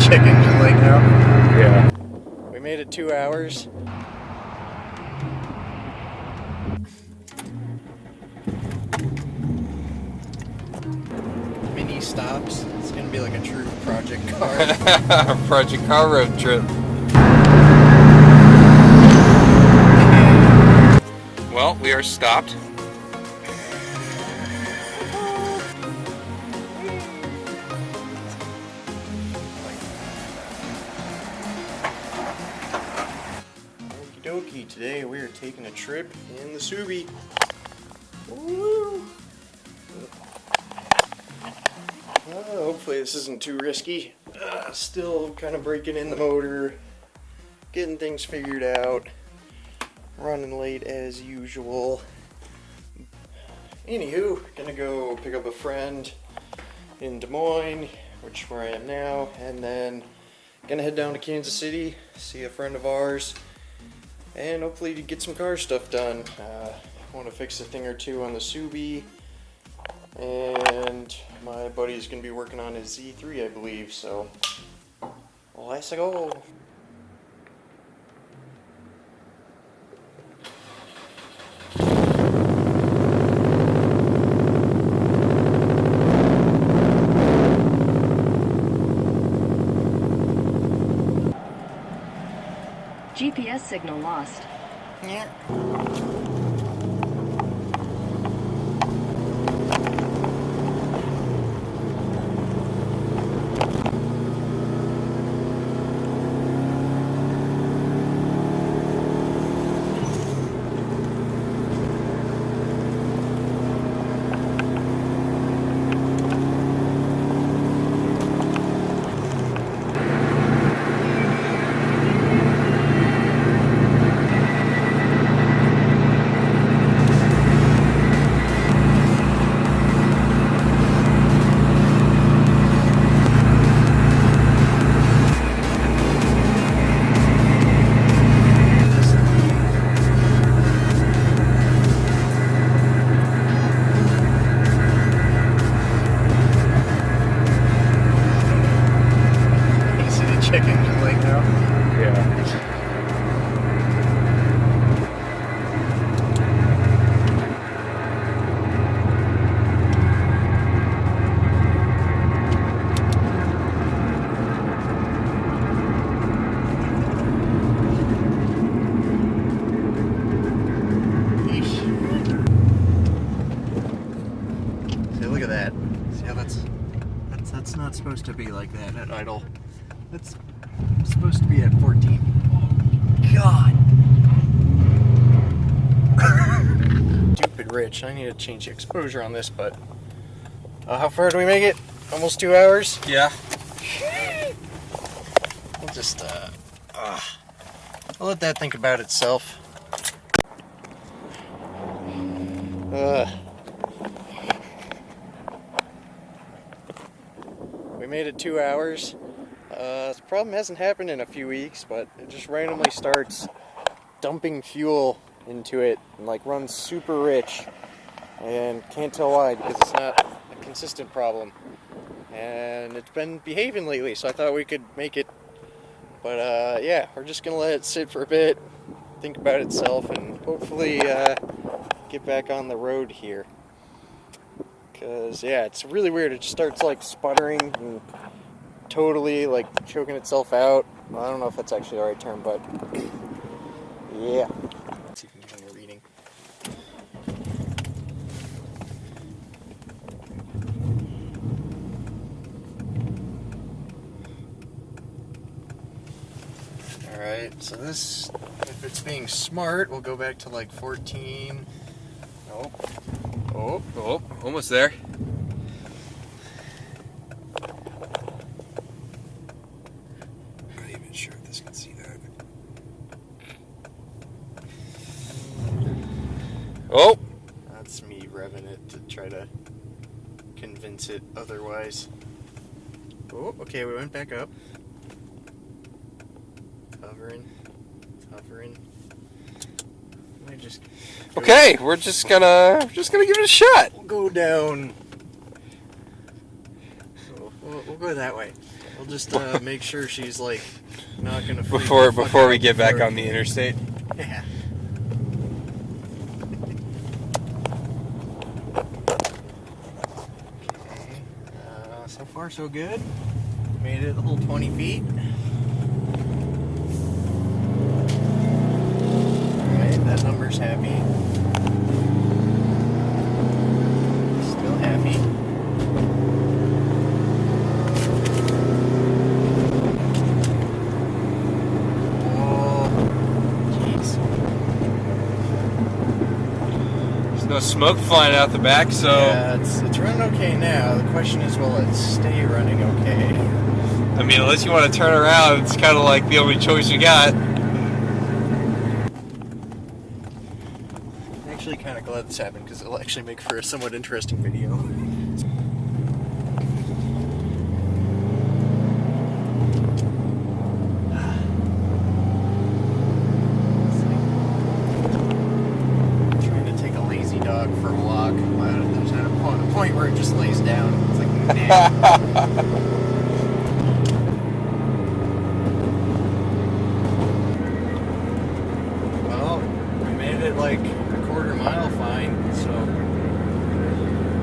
check engine light now. Yeah. We made it 2 hours. Mini stops. It's gonna be like a true project car. Project car road trip. Well, we are stopped. Okie dokie, today we are taking a trip in the Subi. Woo! Hopefully this isn't too risky. Still kind of breaking in the motor, getting things figured out, running late as usual. Anywho, gonna go pick up a friend in Des Moines, which is where I am now, and then gonna head down to Kansas City, see a friend of ours, and hopefully to get some car stuff done. I want to fix a thing or two on the Subi, and my buddy's gonna be working on his Z3, I believe, so let's go. GPS signal lost. Yeah. Check engine light now. Yeah. Yeesh. See, look at that. See how that's not supposed to be like that at idle. That's supposed to be at 14. Oh, God. Stupid Rich. I need to change the exposure on this, but how far do we make it? Almost 2 hours? Yeah. I'll just I'll let that think about itself. We made it 2 hours. This problem hasn't happened in a few weeks, but it just randomly starts dumping fuel into it and like runs super rich, and can't tell why because it's not a consistent problem. And it's been behaving lately, so I thought we could make it. But yeah, we're just gonna let it sit for a bit, think about itself, and hopefully get back on the road here. Cause yeah, it's really weird. It just starts like sputtering and totally like choking itself out. Well, I don't know if that's actually the right term, but yeah. Let's see if we can find a reading. Alright, so this, if it's being smart, we'll go back to like 14. Nope. Oh, almost there. Not even sure if this can see that. Oh! That's me revving it to try to convince it otherwise. Oh, okay, we went back up. Hovering. I just Okay, we're just gonna give it a shot. We'll go down. We'll go that way. We'll just make sure she's like not gonna freak Before the fuck before we out get back before- on the interstate. Yeah. Okay. So far so good. Made it a little 20 feet. Alright, that number's happy. Still happy. Oh, jeez. There's no smoke flying out the back, so Yeah, it's running okay now. The question is, will it stay running okay? I mean, unless you want to turn around, it's kind of like the only choice you got. I'm actually kind of glad this happened because it'll actually make for a somewhat interesting video. Trying to take a lazy dog for a walk. There's not a point where it just lays down. It's like, nah. Well, we made it like a quarter mile fine, so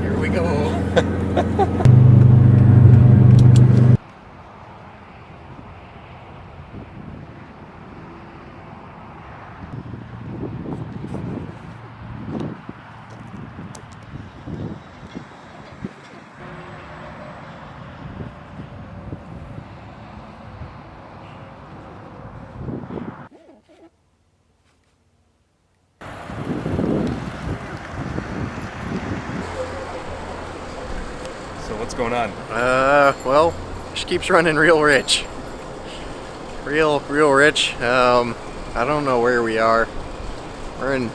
here we go. So what's going on? Well, she keeps running real rich. Real rich. I don't know where we are. We're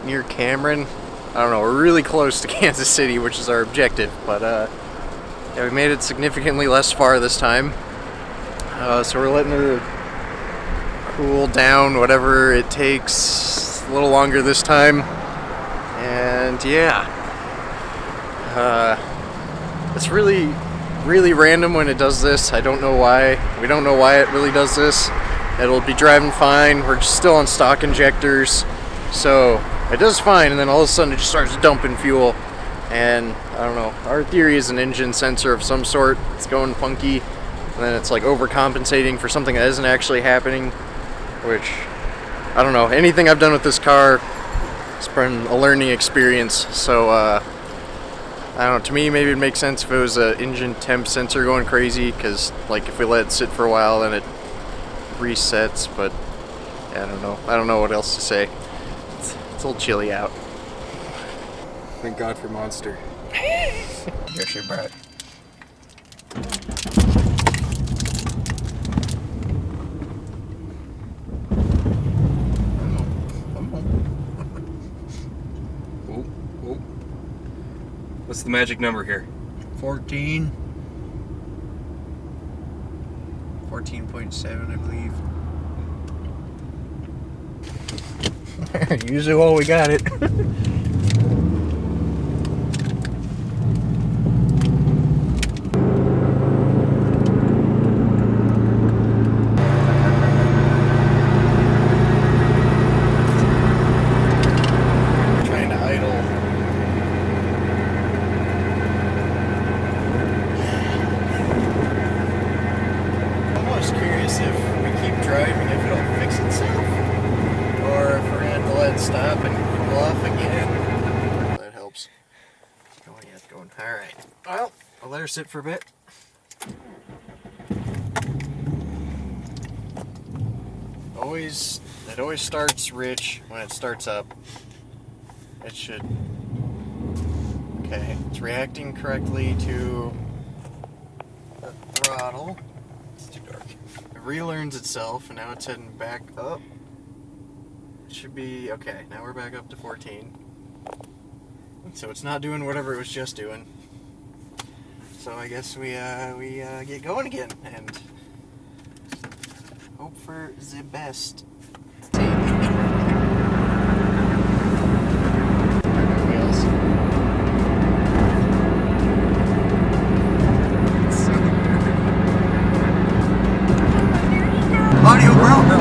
near Cameron. I don't know, we're really close to Kansas City, which is our objective, but yeah, we made it significantly less far this time. So we're letting her cool down whatever it takes, a little longer this time. And yeah. It's really random when it does this. I don't know why. We don't know why it really does this. It'll be driving fine. We're just still on stock injectors. So it does fine, and then all of a sudden it just starts dumping fuel. And I don't know. Our theory is an engine sensor of some sort. It's going funky. And then it's like overcompensating for something that isn't actually happening. Which, I don't know. Anything I've done with this car, it's been a learning experience. So, I don't know, to me maybe it makes sense if it was an engine temp sensor going crazy, because like if we let it sit for a while then it resets, but yeah, I don't know what else to say. It's a little chilly out. Thank God for Monster. Here's your bread. What's the magic number here? 14. 14.7, I believe. Usually while we got it. Trying to idle. I'm almost curious if we keep driving, if it'll fix itself, or if we're gonna have to let it stop and cool off again. That helps. Oh yeah, it's going. Alright. Well, I'll let her sit for a bit. It always starts rich when it starts up. It should. Okay, it's reacting correctly to the throttle. It's too dark. It relearns itself, and now it's heading back up. It should be okay. Now we're back up to 14. So it's not doing whatever it was just doing. So I guess we get going again and hope for the best. Wheels.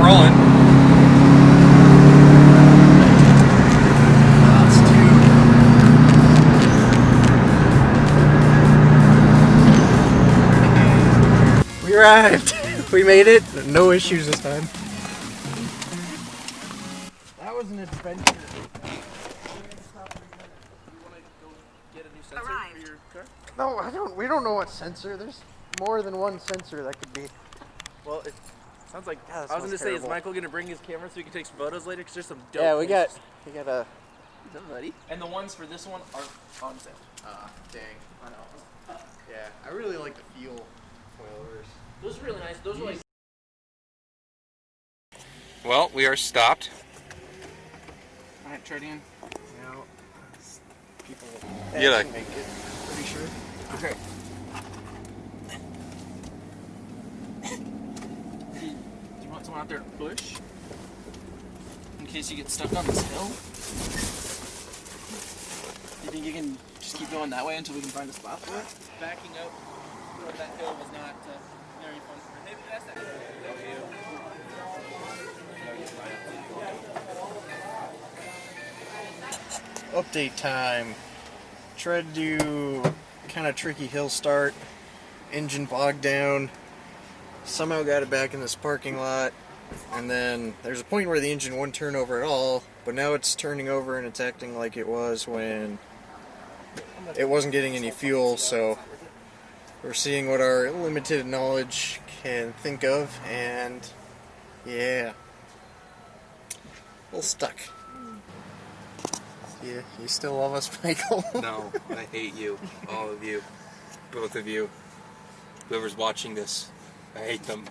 rolling. We arrived. We made it. No issues this time. That was an adventure. No, I don't. We don't know what sensor. There's more than one sensor that could be. Well, it sounds like. God, I was gonna say, is Michael gonna bring his camera so we can take some photos later? Because there's some dope. Yeah, we got a. What's up, buddy? And the ones for this one aren't on sale. Dang. I know. Yeah, I really like the fuel spoilers. Those are really nice. Those are like. Well, we are stopped. All right, trade in. No. People. Yeah, like- make it. Pretty sure. Okay. Do you want someone out there to push? In case you get stuck on this hill? You think you can just keep going that way until we can find a spot for it? Backing up over that hill was not very fun for me. Maybe that's that. Update time. Tried to do kind of tricky hill start. Engine bogged down. Somehow got it back in this parking lot. And then there's a point where the engine wouldn't turn over at all. But now it's turning over and it's acting like it was when it wasn't getting any fuel. So we're seeing what our limited knowledge can think of. And yeah. A little stuck. Yeah, you still love us, Michael? No, I hate you. All of you. Both of you. Whoever's watching this, I hate them.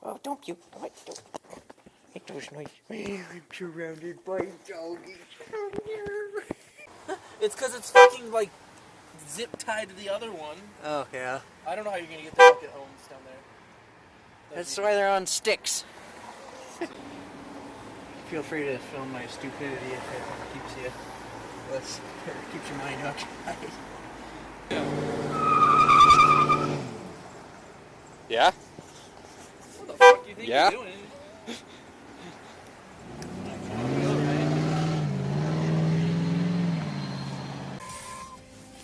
Oh, don't you. What? Don't make those noises. I'm surrounded by doggies. It's because it's fucking like zip tied to the other one. Oh, yeah. I don't know how you're gonna get the bucket homes down there. That's why they're on sticks. Feel free to film my stupidity if it keeps you less, keeps your mind occupied. Yeah? What the fuck do you think Yeah? you're doing?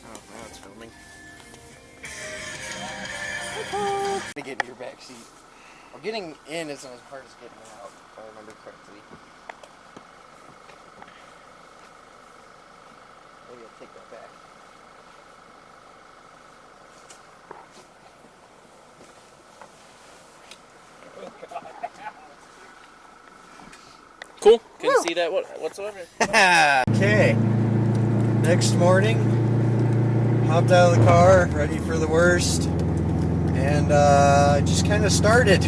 Oh, now it's filming. To get in your back seat. Well, getting in isn't as hard as getting out, if I remember correctly. Maybe I'll take that back. Cool. Couldn't see that whatsoever. Okay. Next morning, hopped out of the car, ready for the worst, and just kind of started.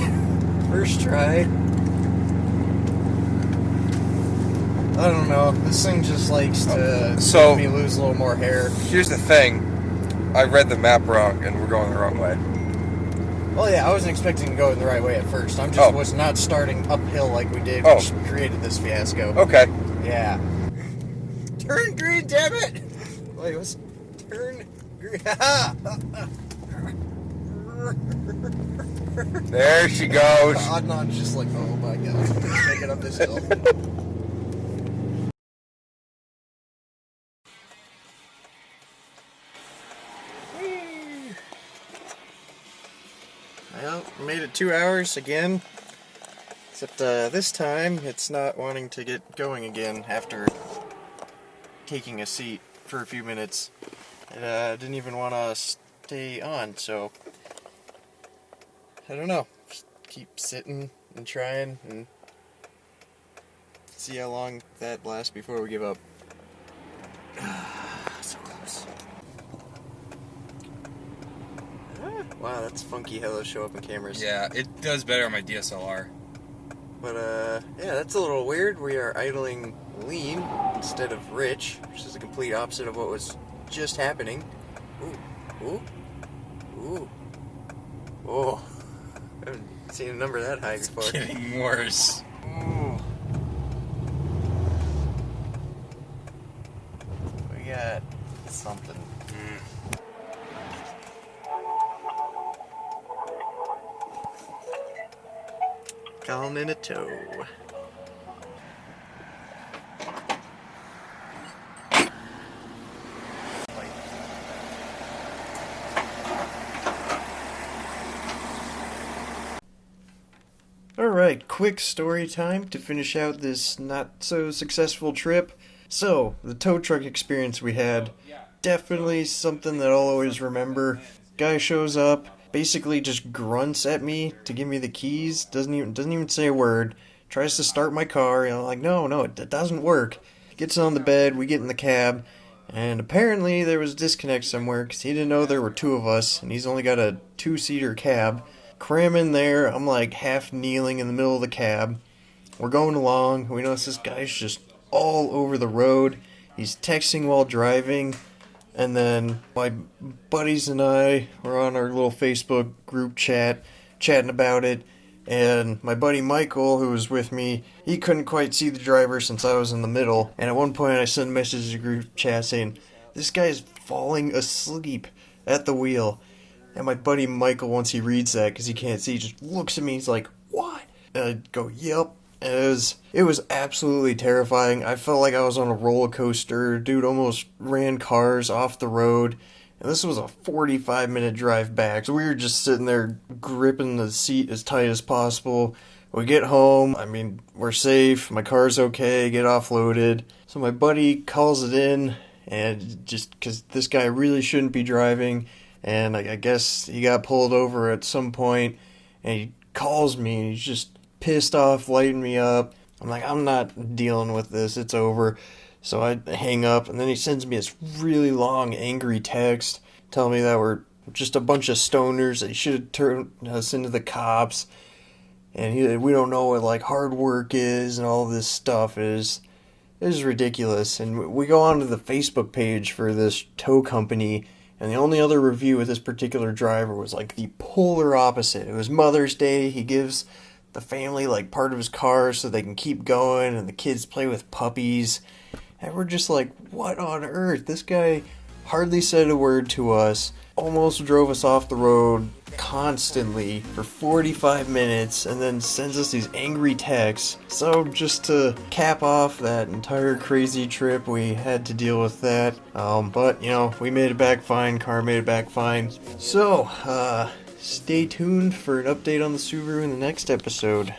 First try. I don't know. This thing just likes to So- make me lose a little more hair. Here's the thing. I read the map wrong and we're going the wrong way. Well, yeah, I wasn't expecting to go in the right way at first. I'm just Oh. was not starting uphill like we did, Oh. which created this fiasco. Okay. Yeah. Turn green, damn it! Wait, what's turn green? There she goes. Adnan's just like, oh my god, take it up this hill. Well, made it 2 hours again. Except this time, it's not wanting to get going again after taking a seat for a few minutes. It didn't even want to stay on, so I don't know. Just keep sitting and trying and see how long that lasts before we give up. So close. Wow, that's funky how those show up in cameras. Yeah, it does better on my DSLR. But, yeah, that's a little weird. We are idling lean instead of rich, which is the complete opposite of what was just happening. Ooh, ooh, ooh, oh. I haven't seen a number that high before. It's getting worse. Ooh. We got something. calling in a tow. Alright, quick story time to finish out this not so successful trip. So, the tow truck experience we had, definitely something that I'll always remember. Guy shows up, basically just grunts at me to give me the keys, doesn't even say a word, tries to start my car, and I'm like, no, it doesn't work. Gets on the bed, we get in the cab, and apparently there was a disconnect somewhere because he didn't know there were two of us, and he's only got a two-seater cab. Cram in there, I'm like half kneeling in the middle of the cab. We're going along, we notice this guy's just all over the road. He's texting while driving, and then my buddies and I were on our little Facebook group chat, chatting about it, and my buddy Michael, who was with me, he couldn't quite see the driver since I was in the middle, and at one point I sent a message to the group chat saying, this guy's falling asleep at the wheel. And my buddy Michael, once he reads that, because he can't see, just looks at me, he's like, what? And I go, yep. And it was absolutely terrifying. I felt like I was on a roller coaster. Dude almost ran cars off the road. And this was a 45-minute drive back. So we were just sitting there gripping the seat as tight as possible. We get home. I mean, we're safe. My car's okay. Get offloaded. So my buddy calls it in. And just because this guy really shouldn't be driving. And I guess he got pulled over at some point, and he calls me, and he's just pissed off, lighting me up. I'm like, I'm not dealing with this, it's over. So I hang up, and then he sends me this really long, angry text telling me that we're just a bunch of stoners, that he should have turned us into the cops, and we don't know what, like, hard work is, and all this stuff is. It is ridiculous. And we go onto the Facebook page for this tow company, and the only other review with this particular driver was like the polar opposite. It was Mother's Day. He gives the family like part of his car so they can keep going, and the kids play with puppies. And we're just like, what on earth? This guy hardly said a word to us, almost drove us off the road constantly for 45 minutes, and then sends us these angry texts. So just to cap off that entire crazy trip, we had to deal with that. But, you know, we made it back fine, car made it back fine. So, stay tuned for an update on the Subaru in the next episode.